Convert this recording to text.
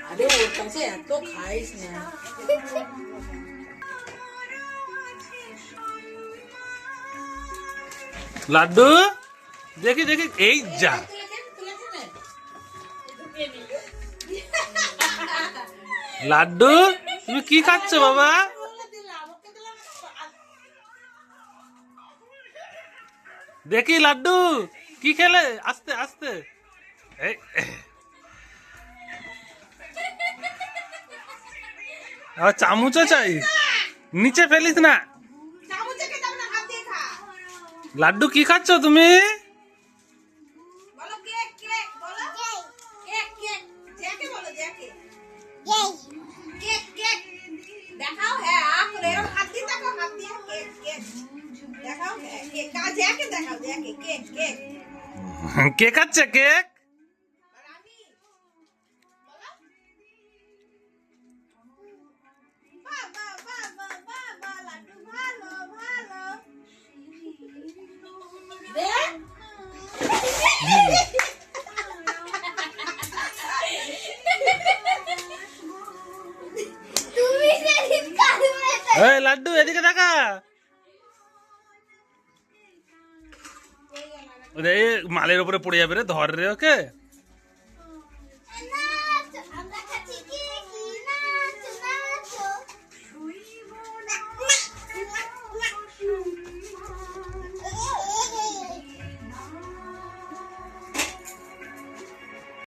আরে ওর কাছে এত খাইস না। লাড্ডু দেখি দেখি, এই যা লাড্ডু, তুমি কি খাচ্ছ বাবা? দেখি লাড্ডু কি খেলে, আস্তে আস্তে। এই চামচও চাই, নিচে ফেলিস না। লাড্ডু কি খাচ্ছ তুমি? কে খাচ্ছে কেক? এই লাড্ডু এদিকে দেখা, মালের উপরে পড়ে যাবে রে, ধর রে ওকে।